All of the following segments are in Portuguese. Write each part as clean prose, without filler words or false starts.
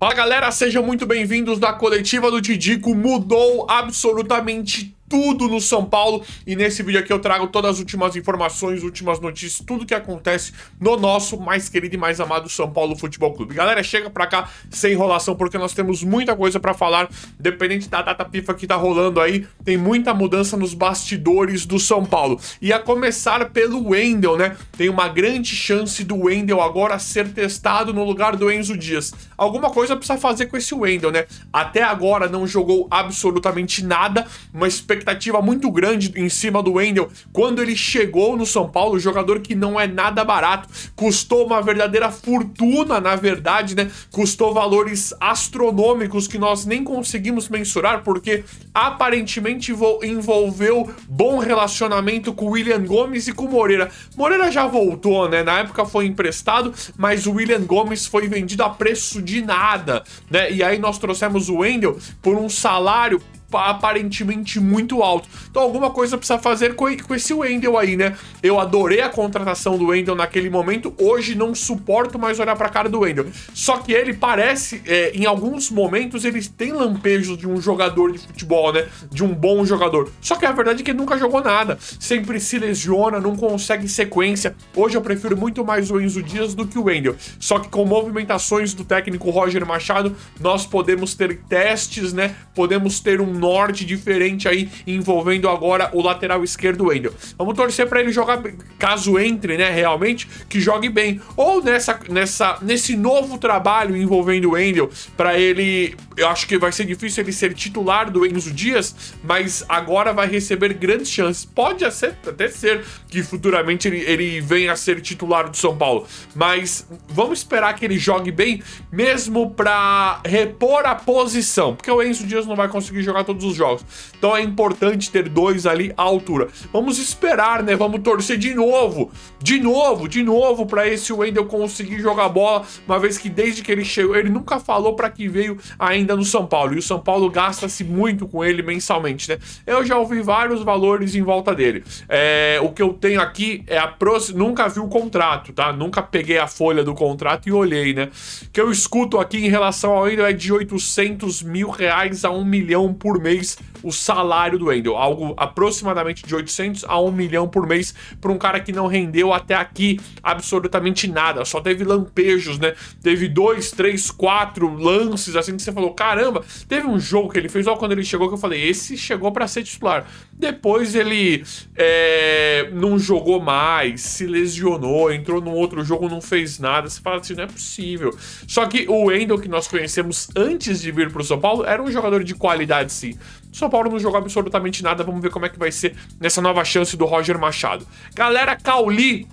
Fala galera, sejam muito bem-vindos da coletiva do Tidico. Mudou absolutamente tudo no São Paulo e nesse vídeo aqui eu trago todas as últimas informações, últimas notícias, tudo que acontece no nosso mais querido e mais amado São Paulo Futebol Clube. Galera, chega pra cá sem enrolação porque nós temos muita coisa pra falar, dependente da data FIFA que tá rolando aí, tem muita mudança nos bastidores do São Paulo. E a começar pelo Wendel, né? Tem uma grande chance do Wendel agora ser testado no lugar do Enzo Dias. Alguma coisa precisa fazer com esse Wendel, né? Até agora não jogou absolutamente nada, uma expectativa muito grande em cima do Wendel quando ele chegou no São Paulo, jogador que não é nada barato, custou uma verdadeira fortuna, na verdade, né? Custou valores astronômicos que nós nem conseguimos mensurar, porque aparentemente envolveu bom relacionamento com o William Gomes e com o Moreira. Moreira já voltou, né? Na época foi emprestado, mas o William Gomes foi vendido a preço de nada, né? E aí nós trouxemos o Wendel por um salário aparentemente muito alto. Então alguma coisa precisa fazer com esse Wendel aí, né? Eu adorei a contratação do Wendel naquele momento, hoje não suporto mais olhar pra cara do Wendel. Só que ele parece, em alguns momentos, ele tem lampejos de um jogador de futebol, né? De um bom jogador. Só que a verdade é que ele nunca jogou nada. Sempre se lesiona, não consegue sequência. Hoje eu prefiro muito mais o Enzo Dias do que o Wendel. Só que com movimentações do técnico Roger Machado, nós podemos ter testes, né? Podemos ter um norte diferente aí, envolvendo agora o lateral esquerdo Wendel. Vamos torcer pra ele jogar, caso entre, né, realmente, que jogue bem. Ou nesse novo trabalho envolvendo o Wendel, pra ele, eu acho que vai ser difícil ele ser titular do Enzo Dias, mas agora vai receber grandes chances. Pode até ser que futuramente ele venha a ser titular do São Paulo, mas vamos esperar que ele jogue bem, mesmo pra repor a posição, porque o Enzo Dias não vai conseguir jogar todos os jogos. Então é importante ter dois ali à altura. Vamos esperar, né? Vamos torcer de novo para esse Wendel conseguir jogar bola, uma vez que desde que ele chegou, ele nunca falou para que veio ainda no São Paulo. E o São Paulo gasta-se muito com ele mensalmente, né? Eu já ouvi vários valores em volta dele. O que eu tenho aqui é nunca vi o contrato, tá? Nunca peguei a folha do contrato e olhei, né? O que eu escuto aqui em relação ao Wendel é de R$800 mil a 1 milhão por mês o salário do Wendel, algo aproximadamente de 800 a 1 milhão por mês para um cara que não rendeu até aqui absolutamente nada, só teve lampejos, né? Teve 2, 3, 4 lances assim que você falou, caramba, teve um jogo que ele fez, ó, quando ele chegou, que eu falei, esse chegou para ser titular. Depois ele não jogou mais, se lesionou, entrou num outro jogo, não fez nada. Você fala assim, não é possível. Só que o Wendel que nós conhecemos antes de vir pro São Paulo era um jogador de qualidade, sim. O São Paulo não jogou absolutamente nada, vamos ver como é que vai ser nessa nova chance do Roger Machado. Galera, Cauli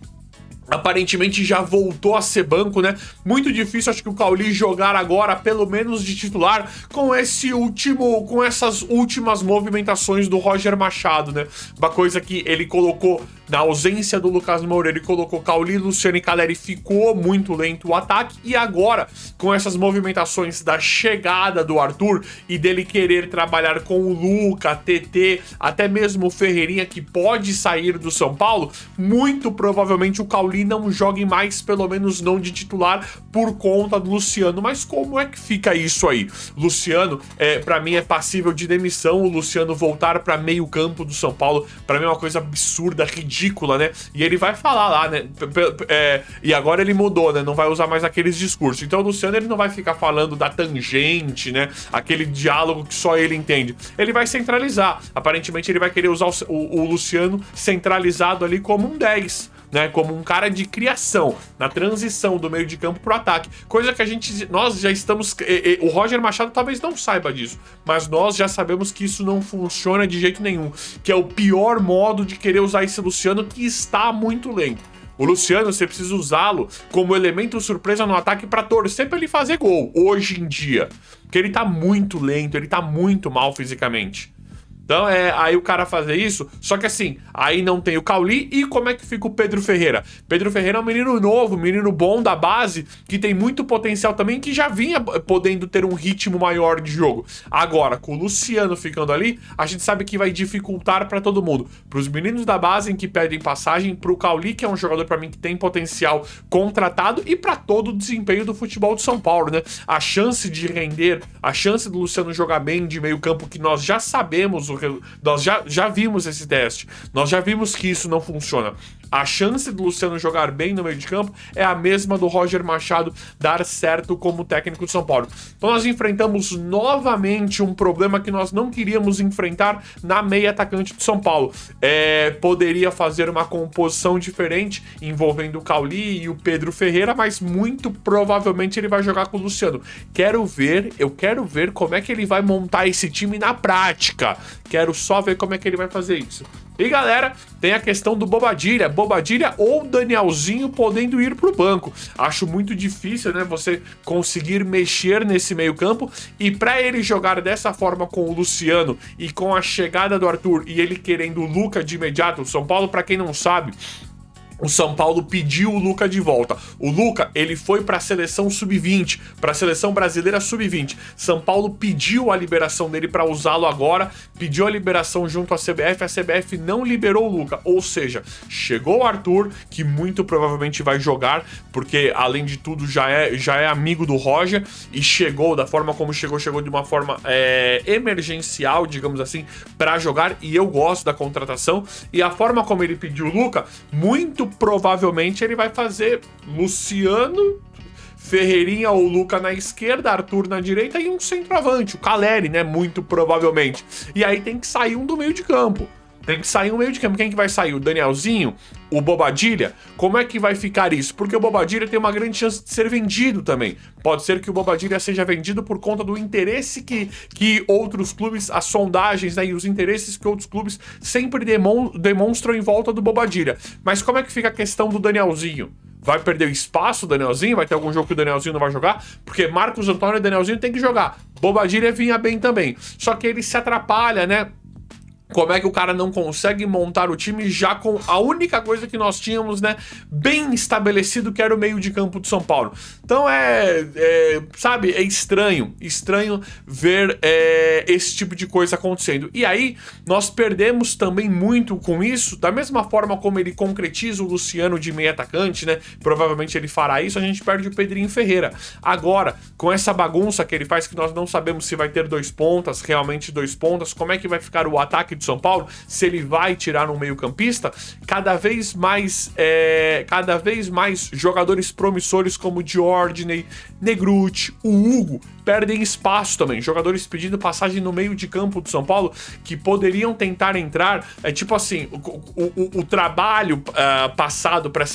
aparentemente já voltou a ser banco, né? Muito difícil, acho que o Cauli jogar agora, pelo menos de titular, com essas últimas movimentações do Roger Machado, né? Uma coisa que ele colocou na ausência do Lucas Moura, ele colocou Cauli, Luciano e Calleri, ficou muito lento o ataque, e agora, com essas movimentações da chegada do Arthur e dele querer trabalhar com o Luca, TT, até mesmo o Ferreirinha, que pode sair do São Paulo, muito provavelmente o Cauli não jogue mais, pelo menos não de titular, por conta do Luciano. Mas como é que fica isso aí? Luciano, pra mim, é passível de demissão. O Luciano voltar pra meio campo do São Paulo, pra mim é uma coisa absurda, ridícula, né? E ele vai falar lá, né? E agora ele mudou, né? Não vai usar mais aqueles discursos. Então o Luciano, ele não vai ficar falando da tangente, né? Aquele diálogo que só ele entende. Ele vai centralizar. Aparentemente ele vai querer usar o Luciano centralizado ali como um 10, né, como um cara de criação, na transição do meio de campo pro ataque, coisa que nós já estamos, o Roger Machado talvez não saiba disso, mas nós já sabemos que isso não funciona de jeito nenhum, que é o pior modo de querer usar esse Luciano, que está muito lento. O Luciano, você precisa usá-lo como elemento surpresa no ataque para torcer para ele fazer gol, hoje em dia, porque ele tá muito lento, ele tá muito mal fisicamente. Então aí o cara fazer isso, só que assim, aí não tem o Cauli, e como é que fica o Pedro Ferreira? Pedro Ferreira é um menino novo, um menino bom da base, que tem muito potencial também, que já vinha podendo ter um ritmo maior de jogo. Agora, com o Luciano ficando ali, a gente sabe que vai dificultar pra todo mundo. Pros meninos da base que pedem passagem, pro Cauli, que é um jogador pra mim que tem potencial contratado, e pra todo o desempenho do futebol de São Paulo, né? A chance de render, a chance do Luciano jogar bem de meio campo, que nós já sabemos, nós já vimos esse teste, nós já vimos que isso não funciona. A chance do Luciano jogar bem no meio de campo é a mesma do Roger Machado dar certo como técnico de São Paulo. Então nós enfrentamos novamente um problema que nós não queríamos enfrentar na meia atacante de São Paulo. Poderia fazer uma composição diferente envolvendo o Cauli e o Pedro Ferreira, mas muito provavelmente ele vai jogar com o Luciano. Eu quero ver como é que ele vai montar esse time na prática. Quero só ver como é que ele vai fazer isso. E galera, tem a questão do Bobadilha ou Danielzinho podendo ir pro banco. Acho muito difícil, né, você conseguir mexer nesse meio campo, e para ele jogar dessa forma com o Luciano e com a chegada do Arthur e ele querendo o Luca de imediato, o São Paulo, para quem não sabe, o São Paulo pediu o Luca de volta. O Luca, ele foi para a seleção sub-20, para a seleção brasileira sub-20. São Paulo pediu a liberação dele para usá-lo agora, pediu a liberação junto à CBF, a CBF não liberou o Luca. Ou seja, chegou o Arthur, que muito provavelmente vai jogar, porque além de tudo já é amigo do Roger, e chegou da forma como chegou de uma forma emergencial, digamos assim, para jogar, e eu gosto da contratação. E a forma como ele pediu o Luca, muito provavelmente ele vai fazer Luciano, Ferreirinha ou Luca na esquerda, Arthur na direita e um centroavante, o Caleri, né? Muito provavelmente. E aí tem que sair um do meio de campo. Quem que vai sair? O Danielzinho? O Bobadilha? Como é que vai ficar isso? Porque o Bobadilha tem uma grande chance de ser vendido também. Pode ser que o Bobadilha seja vendido por conta do interesse que outros clubes, as sondagens, né, e os interesses que outros clubes sempre demonstram em volta do Bobadilha. Mas como é que fica a questão do Danielzinho? Vai perder o espaço o Danielzinho? Vai ter algum jogo que o Danielzinho não vai jogar? Porque Marcos Antônio e Danielzinho tem que jogar. Bobadilha vinha bem também. Só que ele se atrapalha, né? Como é que o cara não consegue montar o time já com a única coisa que nós tínhamos, né, bem estabelecido, que era o meio de campo de São Paulo. Então sabe, é estranho ver esse tipo de coisa acontecendo. E aí, nós perdemos também muito com isso, da mesma forma como ele concretiza o Luciano de meio atacante, né, provavelmente ele fará isso, a gente perde o Pedrinho Ferreira. Agora, com essa bagunça que ele faz, que nós não sabemos se vai ter realmente dois pontas, como é que vai ficar o ataque de São Paulo, se ele vai tirar um meio-campista, cada vez mais jogadores promissores como Diordney, Negrucci, o Hugo perdem espaço também. Jogadores pedindo passagem no meio de campo do São Paulo que poderiam tentar entrar. Tipo assim, o trabalho passado pra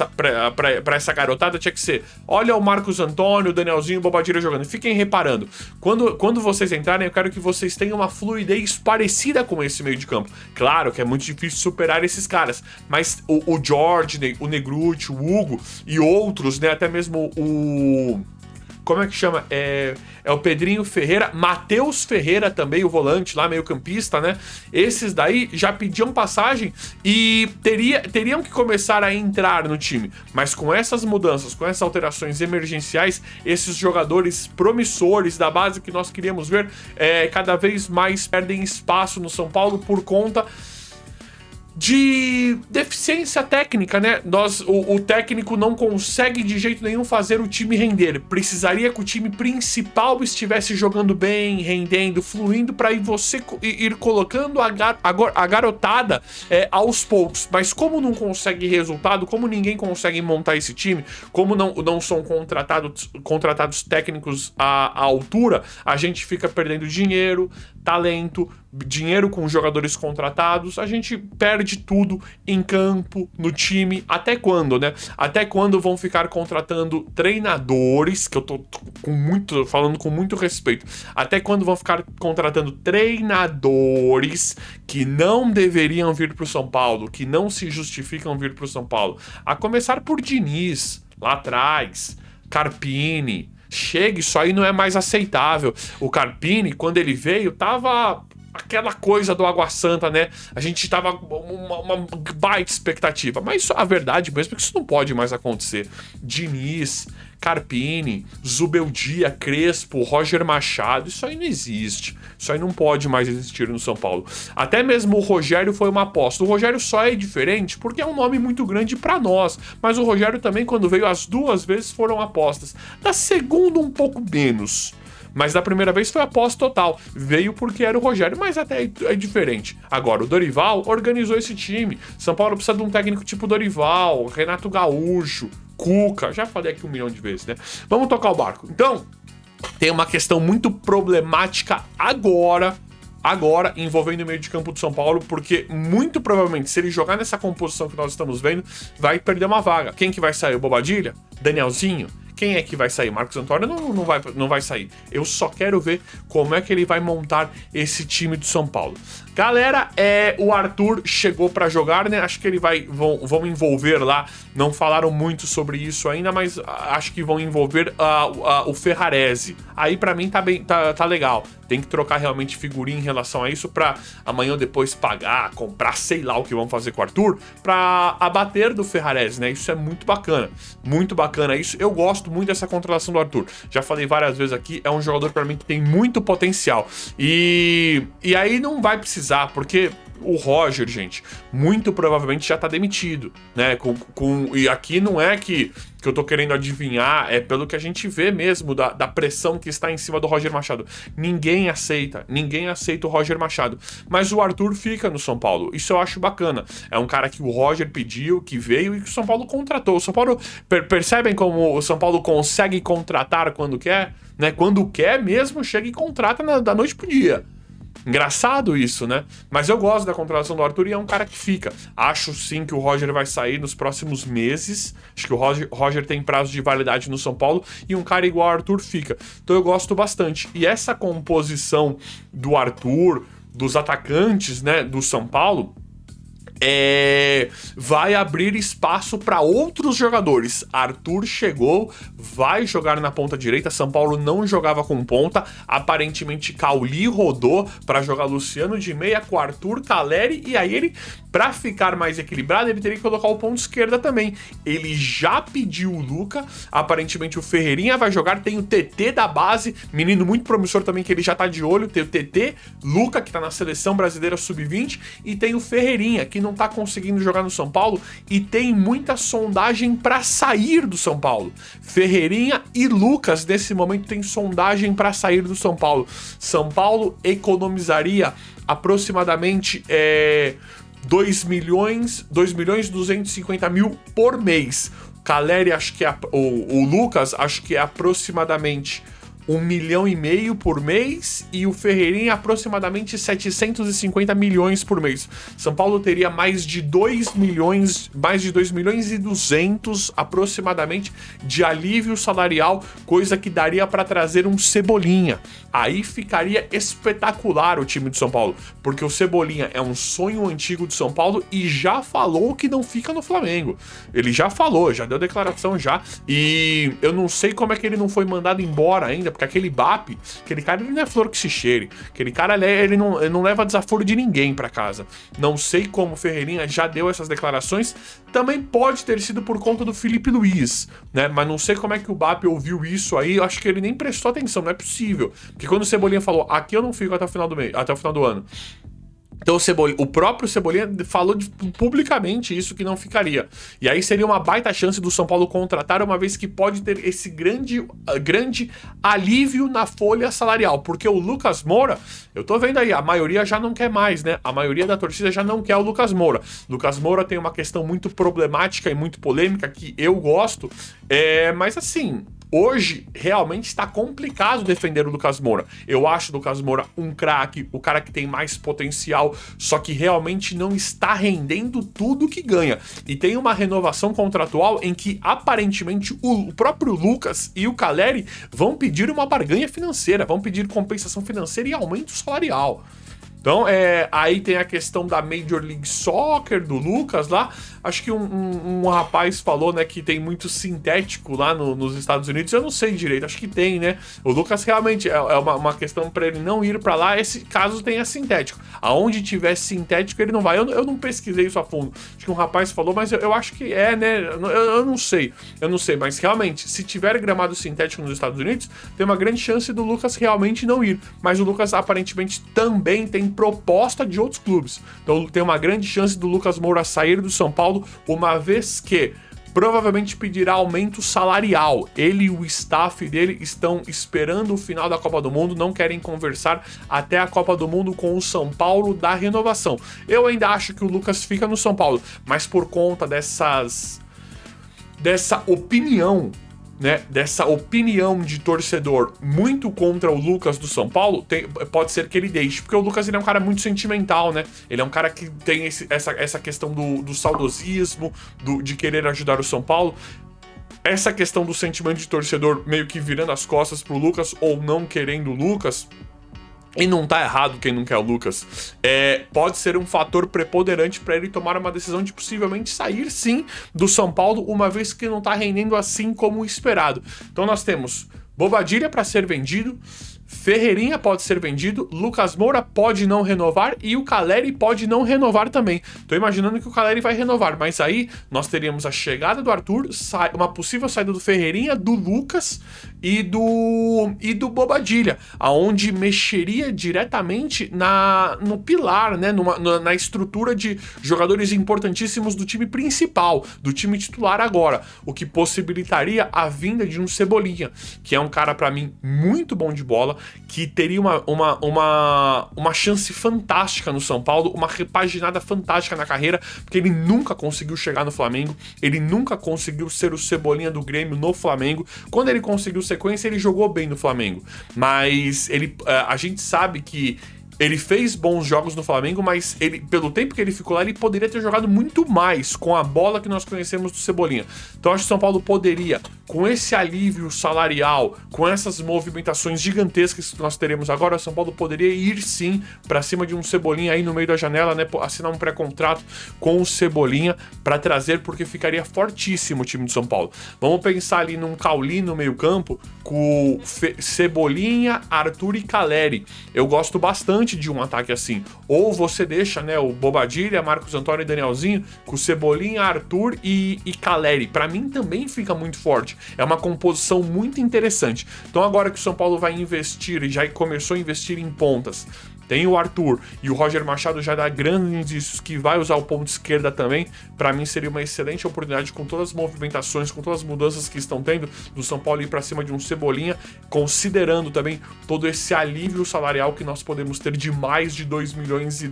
essa garotada tinha que ser: olha o Marcos Antônio, o Danielzinho, o Bobadilha jogando. Fiquem reparando. Quando vocês entrarem, eu quero que vocês tenham uma fluidez parecida com esse meio de campo. Claro que é muito difícil superar esses caras, mas o Diordney, o Negrucci, o Hugo e outros, né, até mesmo o... Como é que chama? É o Pedrinho Ferreira, Matheus Ferreira também, o volante lá, meio campista, né? Esses daí já pediam passagem e teriam que começar a entrar no time. Mas com essas mudanças, com essas alterações emergenciais, esses jogadores promissores da base que nós queríamos ver, cada vez mais perdem espaço no São Paulo por conta de deficiência técnica, né? O técnico não consegue de jeito nenhum fazer o time render. Precisaria que o time principal estivesse jogando bem, rendendo, fluindo, para você ir colocando a garotada aos poucos. Mas como não consegue resultado, como ninguém consegue montar esse time, como não são contratados técnicos à altura, a gente fica perdendo dinheiro, talento, dinheiro com jogadores contratados, a gente perde tudo em campo, no time. Até quando, né? Até quando vão ficar contratando treinadores, que eu tô falando com muito respeito, até quando vão ficar contratando treinadores que não deveriam vir pro São Paulo, que não se justificam vir pro São Paulo? A começar por Diniz, lá atrás, Carpini. Chega, isso aí não é mais aceitável. O Carpini, quando ele veio, tava aquela coisa do Água Santa, né? A gente tava uma baita expectativa, mas a verdade mesmo é que isso não pode mais acontecer. Diniz, Carpini, Zubeldia, Crespo, Roger Machado, isso aí não existe. Isso aí não pode mais existir no São Paulo. Até mesmo o Rogério foi uma aposta. O Rogério só é diferente porque é um nome muito grande pra nós, mas o Rogério também, quando veio as 2 vezes, foram apostas. Da segunda um pouco menos. Mas da primeira vez foi aposta total. Veio porque era o Rogério, mas até é diferente. Agora, o Dorival organizou esse time. São Paulo precisa de um técnico tipo Dorival, Renato Gaúcho, Cuca. Já falei aqui 1 milhão de vezes, né? Vamos tocar o barco. Então, tem uma questão muito problemática agora envolvendo o meio de campo do São Paulo, porque muito provavelmente, se ele jogar nessa composição que nós estamos vendo, vai perder uma vaga. Quem que vai sair? O Bobadilha? Danielzinho? Quem é que vai sair? Marcos Antônio não vai sair. Eu só quero ver como é que ele vai montar esse time do São Paulo. Galera, o Arthur chegou pra jogar, né? Acho que ele vão envolver lá. Não falaram muito sobre isso ainda, mas acho que vão envolver o Ferrarese. Aí pra mim tá legal. Tem que trocar realmente figurinha em relação a isso pra amanhã ou depois pagar, comprar, sei lá o que vão fazer com o Arthur, pra abater do Ferrarese, né? Isso é muito bacana. Muito bacana isso. Eu gosto muito dessa contratação do Arthur. Já falei várias vezes aqui, é um jogador pra mim que tem muito potencial. E aí não vai precisar, porque o Roger, gente, muito provavelmente já tá demitido, né? E aqui não é que eu tô querendo adivinhar, é pelo que a gente vê mesmo da pressão que está em cima do Roger Machado. Ninguém aceita o Roger Machado. Mas o Arthur fica no São Paulo. Isso eu acho bacana. É um cara que o Roger pediu, que veio e que o São Paulo contratou. O São Paulo, percebem como o São Paulo consegue contratar quando quer? Né? Quando quer mesmo, chega e contrata da noite pro dia. Engraçado isso, né? Mas eu gosto da contratação do Arthur e é um cara que fica. Acho sim que o Roger vai sair nos próximos meses. Acho que o Roger tem prazo de validade no São Paulo e um cara igual ao Arthur fica. Então eu gosto bastante. E essa composição do Arthur, dos atacantes, né, do São Paulo, vai abrir espaço para outros jogadores. Arthur chegou, vai jogar na ponta direita. São Paulo não jogava com ponta. Aparentemente Cauli rodou para jogar Luciano de meia com Arthur, Caleri, e aí ele, para ficar mais equilibrado, ele teria que colocar o ponto esquerda também. Ele já pediu o Luca. Aparentemente o Ferreirinha vai jogar. Tem o TT da base, menino muito promissor também, que ele já tá de olho. Tem o TT, Luca, que tá na seleção brasileira sub-20, e tem o Ferreirinha, que não tá conseguindo jogar no São Paulo e tem muita sondagem para sair do São Paulo. Ferreirinha e Lucas nesse momento tem sondagem para sair do São Paulo. São Paulo economizaria aproximadamente 2.250.000 por mês. Caleri, acho que o Lucas, acho que é aproximadamente 1,5 milhão por mês, e o Ferreirinha aproximadamente 750 milhões por mês. São Paulo teria mais de 2 milhões e 200 aproximadamente de alívio salarial, coisa que daria para trazer um Cebolinha. Aí ficaria espetacular o time do São Paulo, porque o Cebolinha é um sonho antigo do São Paulo e já falou que não fica no Flamengo. Ele já falou, já deu declaração já, e eu não sei como é que ele não foi mandado embora ainda, porque aquele BAP, aquele cara, ele não é flor que se cheire. Aquele cara, ele não leva desaforo de ninguém pra casa. Não sei como o Ferreirinha já deu essas declarações. Também pode ter sido por conta do Felipe Luiz, né? Mas não sei como é que o BAP ouviu isso aí. Eu acho que ele nem prestou atenção, não é possível. Porque quando o Cebolinha falou, aqui eu não fico até o final do ano. Então o próprio Cebolinha falou publicamente isso, que não ficaria. E aí seria uma baita chance do São Paulo contratar, uma vez que pode ter esse grande alívio na folha salarial. Porque o Lucas Moura, eu tô vendo aí, a maioria já não quer mais, né? A maioria da torcida já não quer o Lucas Moura. Lucas Moura tem uma questão muito problemática e muito polêmica que eu gosto, mas assim, hoje realmente está complicado defender o Lucas Moura. Eu acho o Lucas Moura um craque, o cara que tem mais potencial, só que realmente não está rendendo tudo que ganha. E tem uma renovação contratual em que aparentemente o próprio Lucas e o Caleri vão pedir uma barganha financeira, vão pedir compensação financeira e aumento salarial. Então, aí tem a questão da Major League Soccer, do Lucas lá. Acho que um rapaz falou, né, que tem muito sintético lá nos Estados Unidos. Eu não sei direito, acho que tem, né? O Lucas realmente é uma questão para ele não ir para lá, esse caso tenha sintético. Aonde tiver sintético, ele não vai. Eu não pesquisei isso a fundo. Acho que um rapaz falou, mas eu acho que né? Eu não sei. Eu não sei, mas realmente, se tiver gramado sintético nos Estados Unidos, tem uma grande chance do Lucas realmente não ir. Mas o Lucas aparentemente também tem proposta de outros clubes. Então tem uma grande chance do Lucas Moura sair do São Paulo, uma vez que provavelmente pedirá aumento salarial. Ele e o staff dele estão esperando o final da Copa do Mundo, não querem conversar até a Copa do Mundo com o São Paulo da renovação. Eu ainda acho que o Lucas fica no São Paulo, mas por conta dessa opinião, né, dessa opinião de torcedor muito contra o Lucas do São Paulo, pode ser que ele deixe, porque o Lucas ele é um cara muito sentimental, né? Ele é um cara que tem essa questão do saudosismo, de querer ajudar o São Paulo. Essa questão do sentimento de torcedor meio que virando as costas pro Lucas ou não querendo o Lucas, e não tá errado quem não quer o Lucas, pode ser um fator preponderante para ele tomar uma decisão de possivelmente sair sim do São Paulo, uma vez que não tá rendendo assim como esperado. Então nós temos Bobadilla para ser vendido, Ferreirinha pode ser vendido, Lucas Moura pode não renovar e o Caleri pode não renovar também. Tô imaginando que o Caleri vai renovar, mas aí nós teríamos a chegada do Arthur, uma possível saída do Ferreirinha, do Lucas e do Bobadilla, aonde mexeria diretamente no pilar, né, na estrutura de jogadores importantíssimos do time principal, do time titular agora, o que possibilitaria a vinda de um Cebolinha, que é um cara para mim muito bom de bola, que teria uma chance fantástica no São Paulo, uma repaginada fantástica na carreira, porque ele nunca conseguiu chegar no Flamengo, ele nunca conseguiu ser o Cebolinha do Grêmio no Flamengo. Quando ele conseguiu sequência, ele jogou bem no Flamengo, mas a gente sabe que ele fez bons jogos no Flamengo, mas pelo tempo que ele ficou lá, ele poderia ter jogado muito mais com a bola que nós conhecemos do Cebolinha. Então acho que o São Paulo poderia, com esse alívio salarial, com essas movimentações gigantescas que nós teremos agora, o São Paulo poderia ir sim pra cima de um Cebolinha aí no meio da janela, né? Assinar um pré-contrato com o Cebolinha pra trazer, porque ficaria fortíssimo o time do São Paulo. Vamos pensar ali num Cauli no meio-campo com Cebolinha, Arthur e Caleri. Eu gosto bastante de um ataque assim. Ou você deixa, né, o Bobadilla, Marcos Antônio e Danielzinho com Cebolinha, Arthur e Caleri. Pra mim também fica muito forte. É uma composição muito interessante. Então agora que o São Paulo vai investir e já começou a investir em pontas, tem o Arthur e o Roger Machado já dá grandes indícios que vai usar o ponto esquerda também. Pra mim seria uma excelente oportunidade, com todas as movimentações, com todas as mudanças que estão tendo, do São Paulo ir pra cima de um Cebolinha, considerando também todo esse alívio salarial que nós podemos ter de mais de 2 milhões e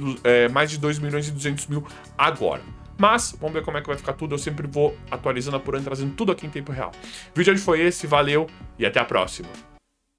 200 mil agora. Mas, vamos ver como é que vai ficar tudo. Eu sempre vou atualizando, apurando, trazendo tudo aqui em tempo real. O vídeo de hoje foi esse, valeu e até a próxima.